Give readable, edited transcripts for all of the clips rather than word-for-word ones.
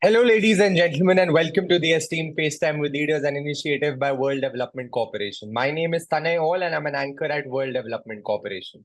Hello, ladies and gentlemen, and welcome to the esteemed FaceTime with Leaders, an initiative by World Development Corporation. My name is Tanay Hall, and I'm an anchor at World Development Corporation.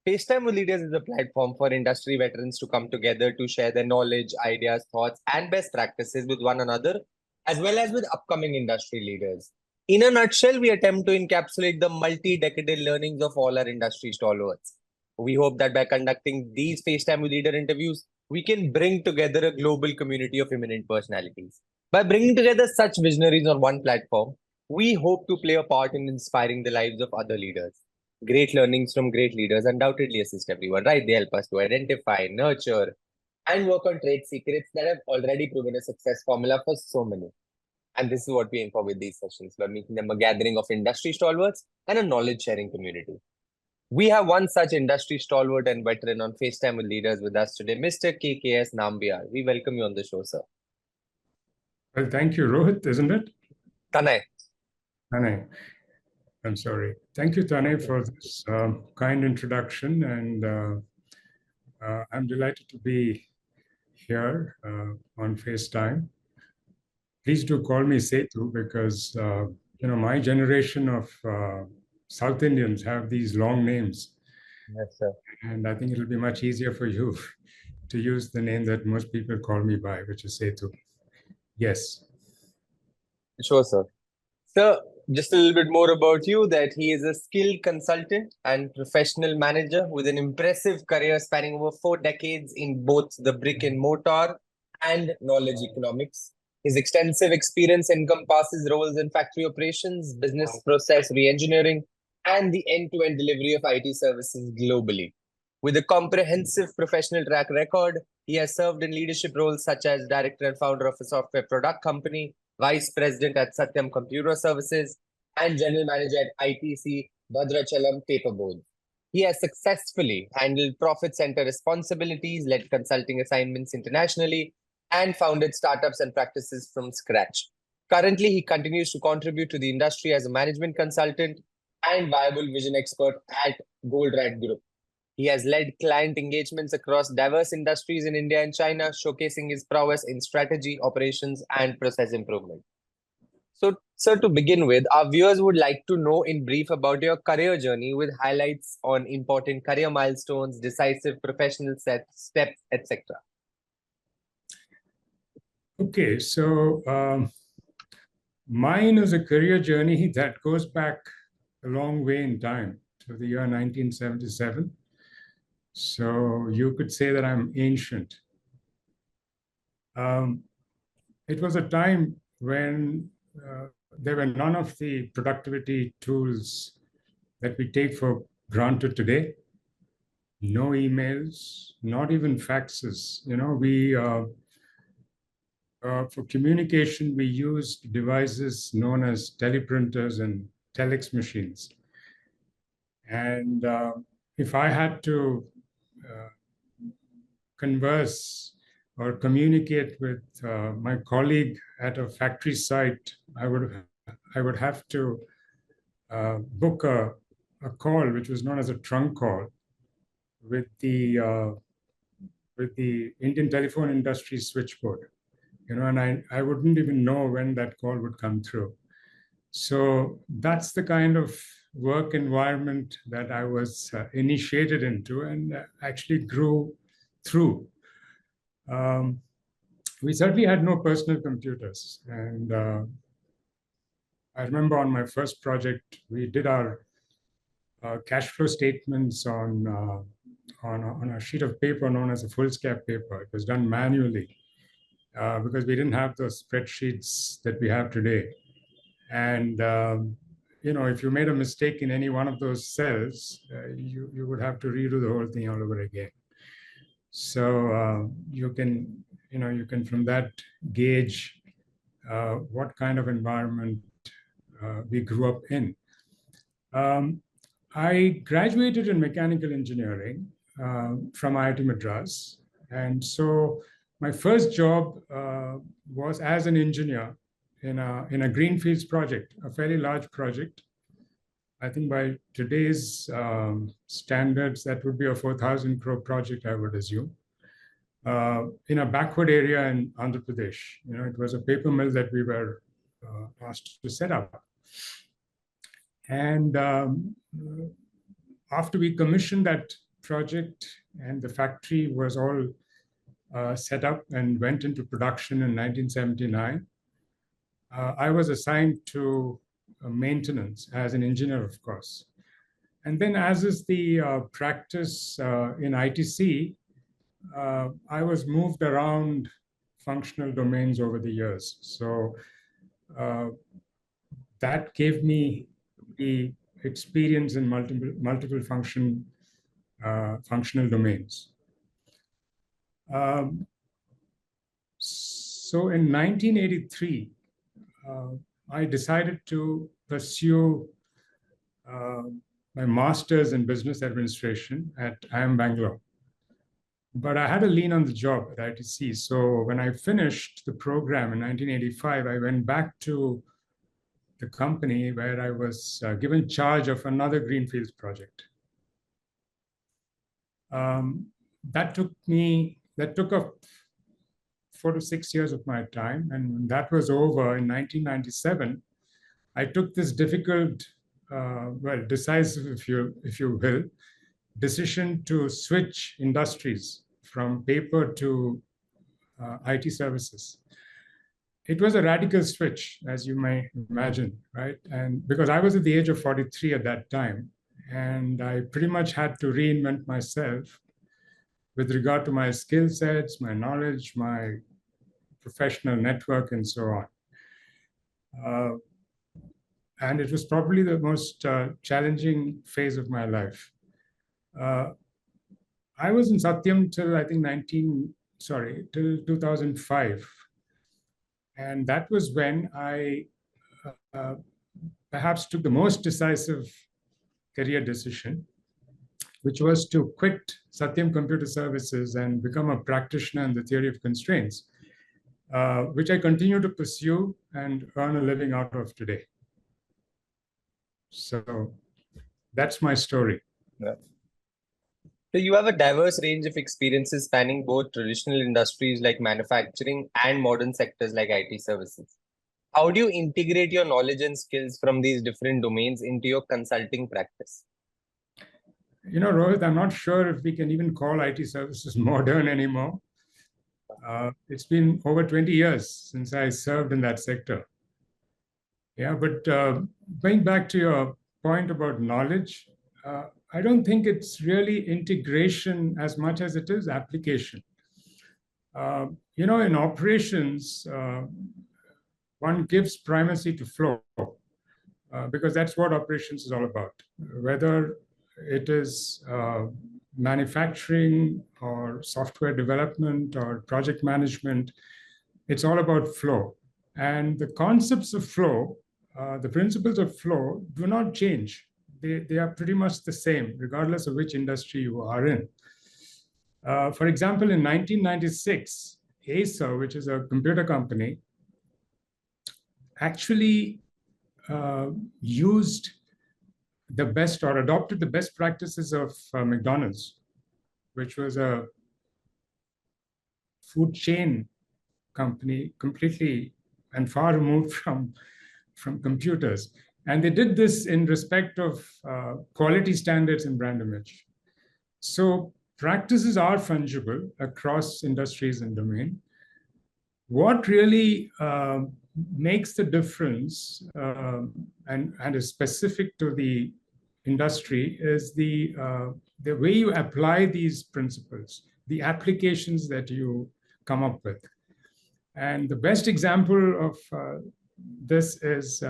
FaceTime with Leaders is a platform for industry veterans to come together to share their knowledge, ideas, thoughts, and best practices with one another, as well as with upcoming industry leaders. In a nutshell, we attempt to encapsulate the multi-decadal learnings of all our industry stalwarts. We hope that by conducting these FaceTime with Leader interviews, we can bring together a global community of eminent personalities. By bringing together such visionaries on one platform, we hope to play a part in inspiring the lives of other leaders. Great learnings from great leaders undoubtedly assist everyone, right? They help us to identify, nurture, and work on trade secrets that have already proven a success formula for so many. And this is what we aim for with these sessions. We're making them a gathering of industry stalwarts and a knowledge sharing community. We have one such industry stalwart and veteran on FaceTime with Leaders with us today, Mr. K.K.S Nambiar. We welcome you on the show, sir. Well, thank you, Rohit, isn't it? Tanay. Tanay. I'm sorry. Thank you, Tanay, for this kind introduction. And I'm delighted to be here on FaceTime. Please do call me Setu because, my generation of South Indians have these long names. Yes, sir. And I think it'll be much easier for you to use the name that most people call me by, which is Setu. Yes. Sure, sir. Sir, just a little bit more about you, that he is a skilled consultant and professional manager with an impressive career spanning over 4 decades in both the brick and mortar and knowledge economics. His extensive experience encompasses roles in factory operations, business process re-engineering, and the end-to-end delivery of IT services globally. With a comprehensive professional track record, he has served in leadership roles such as director and founder of a software product company, vice president at Satyam Computer Services, and general manager at ITC Bhadrachalam Paperboards. He has successfully handled profit center responsibilities, led consulting assignments internationally, and founded startups and practices from scratch. Currently, he continues to contribute to the industry as a management consultant and viable vision expert at GOLDRATT Group. He has led client engagements across diverse industries in India and China, showcasing his prowess in strategy, operations, and process improvement. So, sir, to begin with, our viewers would like to know in brief about your career journey with highlights on important career milestones, decisive professional steps, etc. Okay, so mine is a career journey that goes back a long way in time to the year 1977. So you could say that I'm ancient. It was a time when there were none of the productivity tools that we take for granted today. No emails, not even faxes. For communication, we used devices known as teleprinters and telex machines. And if I had to converse or communicate with my colleague at a factory site, I would have to book a call, which was known as a trunk call, with the Indian telephone industry switchboard. And I wouldn't even know when that call would come through. So that's the kind of work environment that I was initiated into and actually grew through. We certainly had no personal computers. And I remember on my first project, we did our cash flow statements on a sheet of paper known as a foolscap paper. It was done manually. Because we didn't have those spreadsheets that we have today. And, if you made a mistake in any one of those cells, you would have to redo the whole thing all over again. So you can from that gauge what kind of environment we grew up in. I graduated in mechanical engineering from IIT Madras. And so my first job was as an engineer in a greenfields project, a fairly large project. I think by today's standards, that would be a 4,000 crore project, I would assume. in a backward area in Andhra Pradesh. It was a paper mill that we were asked to set up. And after we commissioned that project and the factory was all set up and went into production in 1979, I was assigned to maintenance as an engineer, of course. And then, as is the practice in ITC, I was moved around functional domains over the years. So that gave me the experience in multiple functional domains. So in 1983, I decided to pursue my master's in business administration at IIM Bangalore. But I had a lean on the job at ITC. So when I finished the program in 1985, I went back to the company where I was given charge of another greenfields project. That took up 4 to 6 years of my time. And when that was over in 1997, I took this difficult, decisive, if you will, decision to switch industries from paper to IT services. It was a radical switch, as you may imagine, right? And because I was at the age of 43 at that time, and I pretty much had to reinvent myself with regard to my skill sets, my knowledge, my professional network, and so on. And it was probably the most challenging phase of my life. I was in Satyam till I think till 2005. And that was when I perhaps took the most decisive career decision, which was to quit Satyam Computer Services and become a practitioner in the theory of constraints, which I continue to pursue and earn a living out of today. So that's my story. Yeah. So you have a diverse range of experiences spanning both traditional industries like manufacturing and modern sectors like IT services. How do you integrate your knowledge and skills from these different domains into your consulting practice? Rohit, I'm not sure if we can even call IT services modern anymore. It's been over 20 years since I served in that sector. Yeah, but going back to your point about knowledge, I don't think it's really integration as much as it is application. In operations, one gives primacy to flow because that's what operations is all about. Whether it is manufacturing or software development or project management, it's all about flow. And the concepts of flow, the principles of flow do not change. They are pretty much the same, regardless of which industry you are in. For example, in 1996, Acer, which is a computer company, actually used the best or adopted the best practices of McDonald's, which was a food chain company completely and far removed from computers. And they did this in respect of quality standards and brand image. So practices are fungible across industries and domain. What really makes the difference and is specific to the industry is the way you apply these principles, the applications that you come up with. And the best example of this is,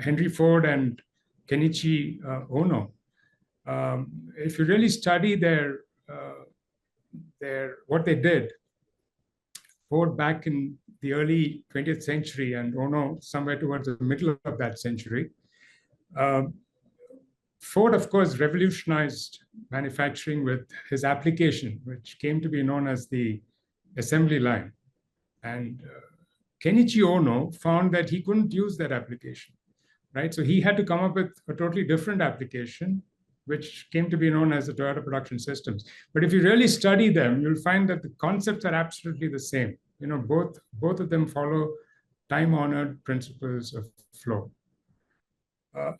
Henry Ford and Kenichi Ono. If you really study what they did, Ford back in the early 20th century and Ono somewhere towards the middle of that century, Ford, of course, revolutionized manufacturing with his application, which came to be known as the assembly line. And Kenichi Ono found that he couldn't use that application, right? So he had to come up with a totally different application, which came to be known as the Toyota Production Systems. But if you really study them, you'll find that the concepts are absolutely the same. Both of them follow time-honored principles of flow.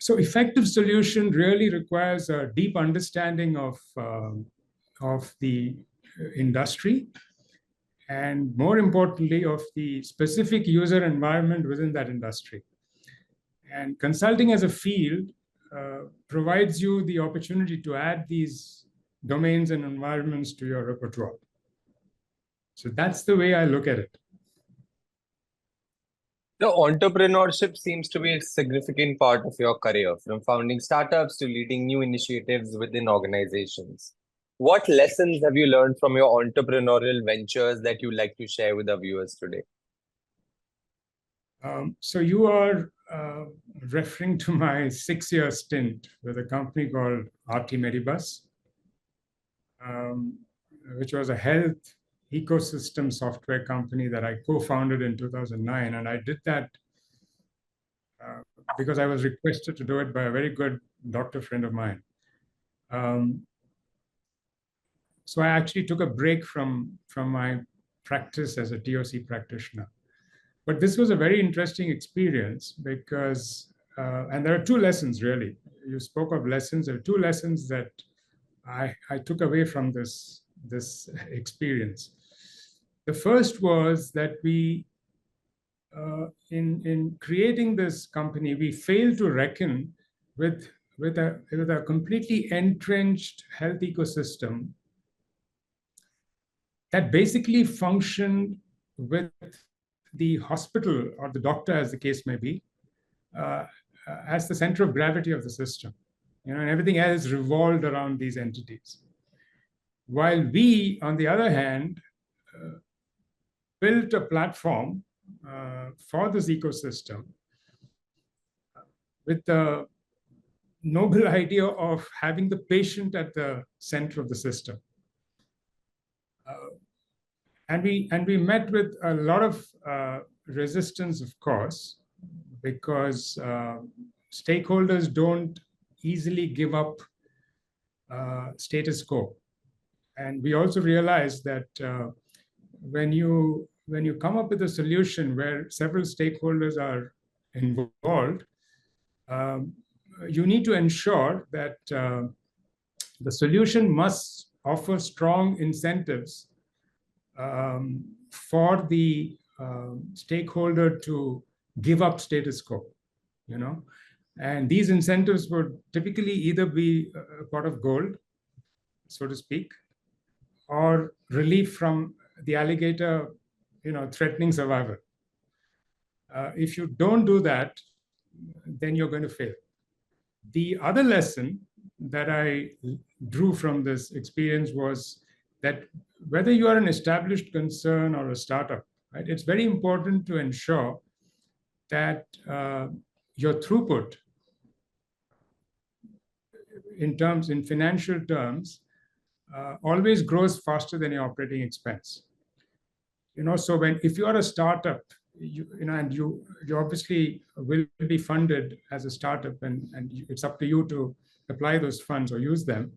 So effective solution really requires a deep understanding of the industry, and more importantly, of the specific user environment within that industry. And consulting as a field provides you the opportunity to add these domains and environments to your repertoire. So that's the way I look at it. The entrepreneurship seems to be a significant part of your career, from founding startups to leading new initiatives within organizations. What lessons have you learned from your entrepreneurial ventures that you'd like to share with our viewers today? So you are referring to my 6-year stint with a company called RT Medibus, which was a health ecosystem software company that I co-founded in 2009. And I did that because I was requested to do it by a very good doctor friend of mine. So I actually took a break from my practice as a TOC practitioner. But this was a very interesting experience because, and there are two lessons really. You spoke of lessons. There are two lessons that I took away from this experience. The first was that we, in creating this company, we failed to reckon with a completely entrenched health ecosystem that basically functioned with the hospital or the doctor, as the case may be, as the center of gravity of the system, and everything else revolved around these entities. While we, on the other hand, built a platform for this ecosystem with the noble idea of having the patient at the center of the system. And we met with a lot of resistance, of course, because stakeholders don't easily give up status quo. And we also realized that when you come up with a solution where several stakeholders are involved, you need to ensure that the solution must offer strong incentives for the stakeholder to give up status quo, and these incentives would typically either be a pot of gold, so to speak, or relief from the alligator, threatening survival. If you don't do that, then you're going to fail. The other lesson that I drew from this experience was that whether you are an established concern or a startup, right, it's very important to ensure that your throughput in financial terms always grows faster than your operating expense. So if you are a startup, and you obviously will be funded as a startup, and it's up to you to apply those funds or use them.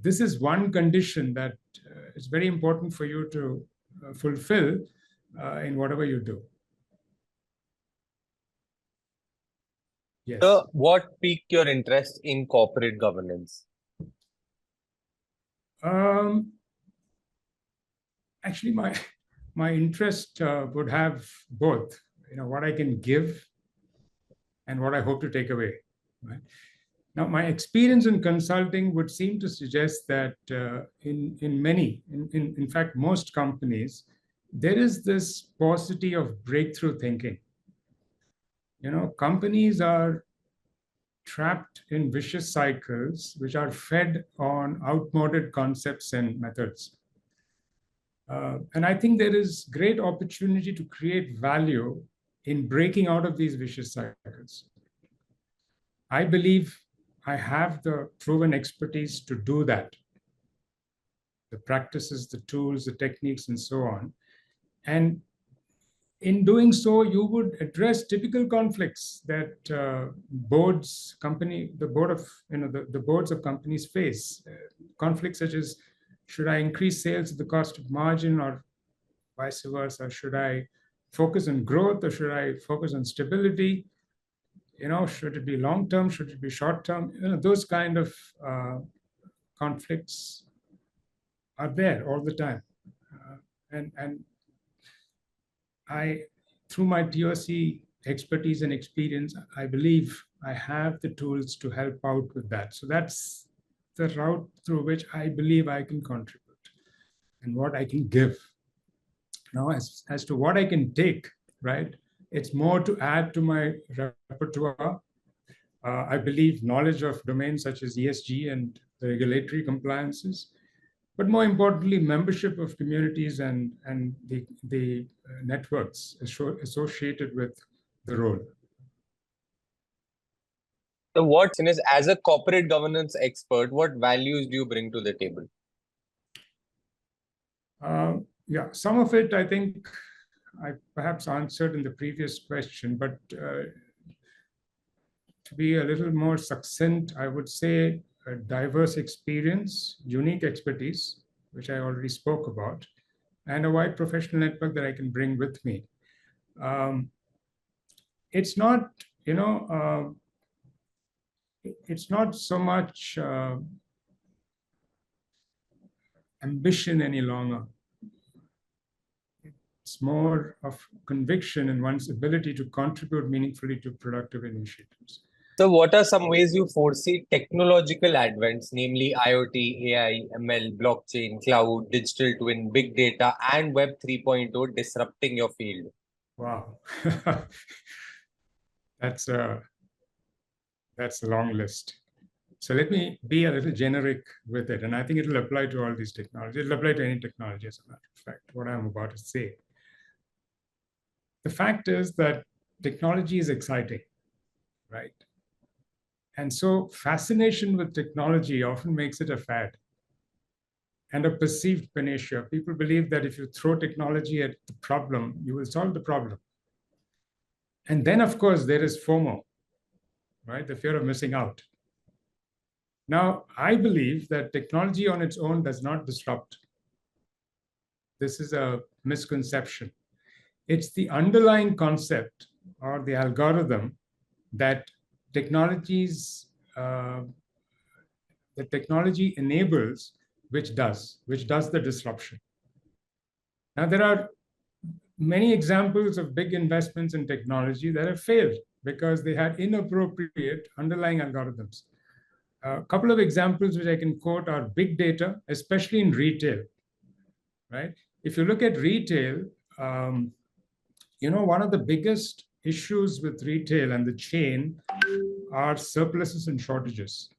This is one condition that is very important for you to fulfill in whatever you do. Yes. So what piqued your interest in corporate governance? Actually, my interest would have both, what I can give and what I hope to take away. Right? Now, my experience in consulting would seem to suggest that in fact, most companies, there is this paucity of breakthrough thinking. Companies are trapped in vicious cycles which are fed on outmoded concepts and methods. And I think there is great opportunity to create value in breaking out of these vicious cycles. I believe I have the proven expertise to do that. The practices, the tools, the techniques, and so on. And in doing so, you would address typical conflicts that the boards of companies face. Conflicts such as, should I increase sales at the cost of margin, or vice versa? Should I focus on growth, or should I focus on stability? Should it be long term? Should it be short term? Those kind of conflicts are there all the time, and I, through my TOC expertise and experience, I believe I have the tools to help out with that. So that's the route through which I believe I can contribute and what I can give. Now, as to what I can take, right? It's more to add to my repertoire. I believe knowledge of domains such as ESG and the regulatory compliances, but more importantly, membership of communities and the networks associated with the role. So what is, as a corporate governance expert, what values do you bring to the table? Yeah, some of it I think I perhaps answered in the previous question, but to be a little more succinct, I would say a diverse experience, unique expertise, which I already spoke about, and a wide professional network that I can bring with me. It's not, it's not so much ambition any longer. It's more of conviction in one's ability to contribute meaningfully to productive initiatives. So what are some ways you foresee technological advents, namely IoT, AI, ML, blockchain, cloud, digital twin, big data, and Web 3.0 disrupting your field? Wow. That's a long list. So let me be a little generic with it. And I think it'll apply to all these technologies. It'll apply to any technology, as a matter of fact, what I'm about to say. The fact is that technology is exciting, right? And so fascination with technology often makes it a fad and a perceived panacea. People believe that if you throw technology at the problem, you will solve the problem. And then, of course, there is FOMO, right? The fear of missing out. Now, I believe that technology on its own does not disrupt. This is a misconception. It's the underlying concept or the algorithm that technology enables, which does the disruption. Now, there are many examples of big investments in technology that have failed because they had inappropriate underlying algorithms. A couple of examples which I can quote are big data, especially in retail, right? If you look at retail, one of the biggest issues with retail and the chain are surpluses and shortages.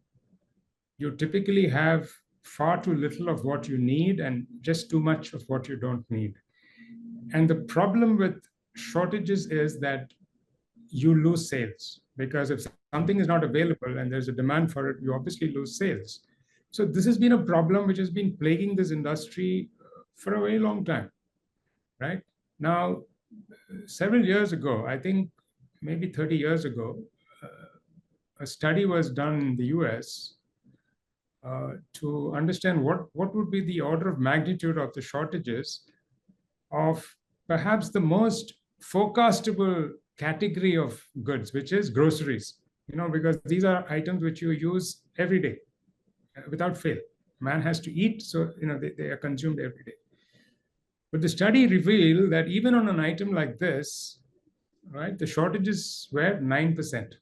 You typically have far too little of what you need and just too much of what you don't need. And the problem with shortages is that you lose sales, because if something is not available and there's a demand for it, you obviously lose sales. So this has been a problem which has been plaguing this industry for a very long time, right? Now, several years ago, I think maybe 30 years ago, a study was done in the US to understand what would be the order of magnitude of the shortages of perhaps the most forecastable category of goods, which is groceries, because these are items which you use every day without fail. Man has to eat, so they are consumed every day. But the study revealed that even on an item like this, right, the shortages were 9%.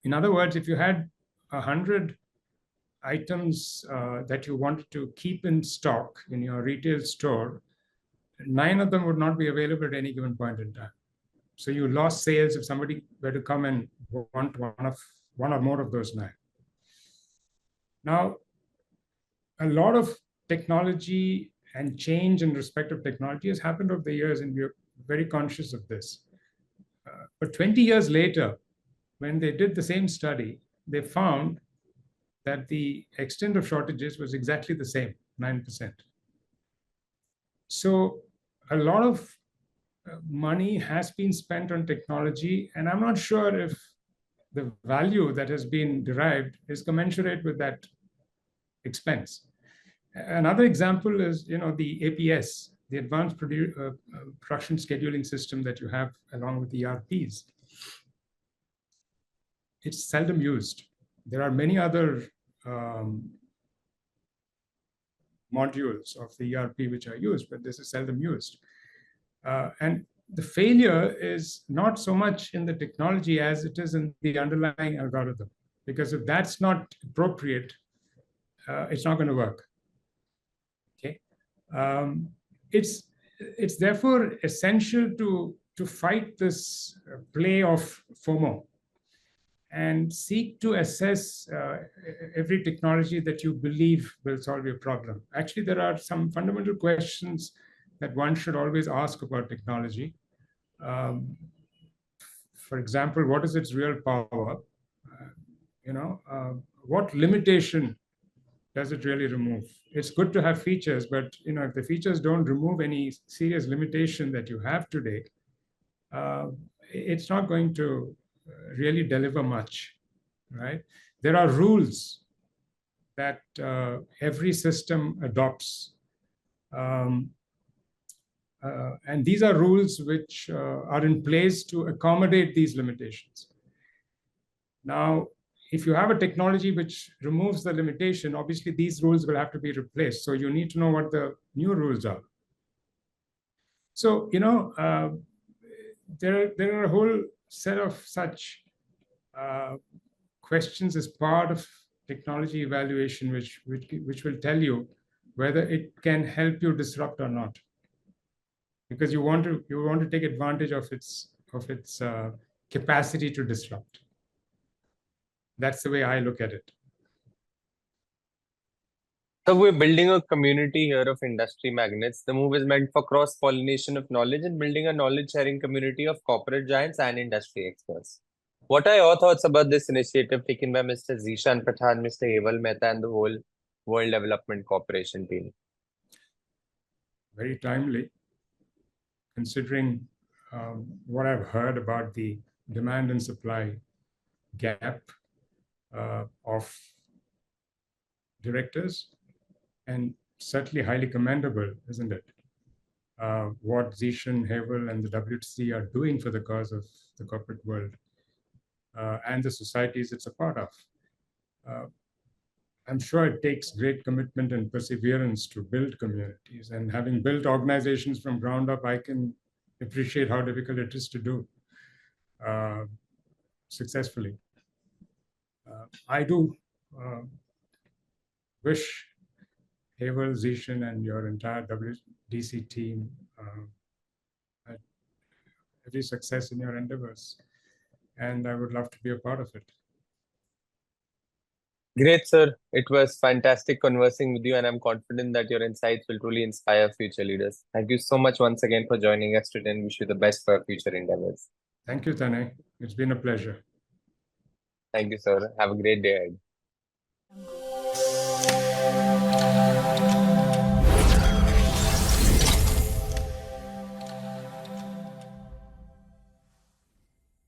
In other words, if you had 100 items that you wanted to keep in stock in your retail store, 9 of them would not be available at any given point in time. So you lost sales if somebody were to come and want one or more of those 9. Now, a lot of technology and change in respect of technology has happened over the years, and we're very conscious of this. But 20 years later, when they did the same study, they found that the extent of shortages was exactly the same, 9%. So a lot of money has been spent on technology, and I'm not sure if the value that has been derived is commensurate with that expense. Another example is, the APS, the Advanced Production Scheduling System that you have along with ERPs. It's seldom used. There are many other modules of the ERP which are used, but this is seldom used. And the failure is not so much in the technology as it is in the underlying algorithm. Because if that's not appropriate, it's not going to work. Okay, it's therefore essential to fight this play of FOMO and seek to assess every technology that you believe will solve your problem. Actually, there are some fundamental questions that one should always ask about technology. For example, what is its real power? What limitation does it really remove? It's good to have features, but if the features don't remove any serious limitation that you have today, it's not going to really deliver much, right? There are rules that every system adopts. And these are rules which are in place to accommodate these limitations. Now, if you have a technology which removes the limitation, obviously these rules will have to be replaced. So you need to know what the new rules are. So, there are a whole set of such questions as part of technology evaluation, which will tell you whether it can help you disrupt or not. Because you want to take advantage of its capacity to disrupt. That's the way I look at it. So we're building a community here of industry magnates. The move is meant for cross-pollination of knowledge and building a knowledge-sharing community of corporate giants and industry experts. What are your thoughts about this initiative taken by Mr. Zishan Pathan, Mr. Heval Mehta, and the whole World Development Corporation team? Very timely, considering what I've heard about the demand and supply gap of directors, and certainly highly commendable, isn't it? What Zishan, Heval, and the WTC are doing for the cause of the corporate world and the societies it's a part of. I'm sure it takes great commitment and perseverance to build communities. And having built organizations from ground up, I can appreciate how difficult it is to do successfully. I do wish Heval, Zishan, and your entire WDC team every success in your endeavors. And I would love to be a part of it. Great, sir. It was fantastic conversing with you, and I'm confident that your insights will truly inspire future leaders. Thank you so much once again for joining us today, and wish you the best for your future endeavors. Thank you, Tanay. It's been a pleasure. Thank you, sir. Have a great day ahead.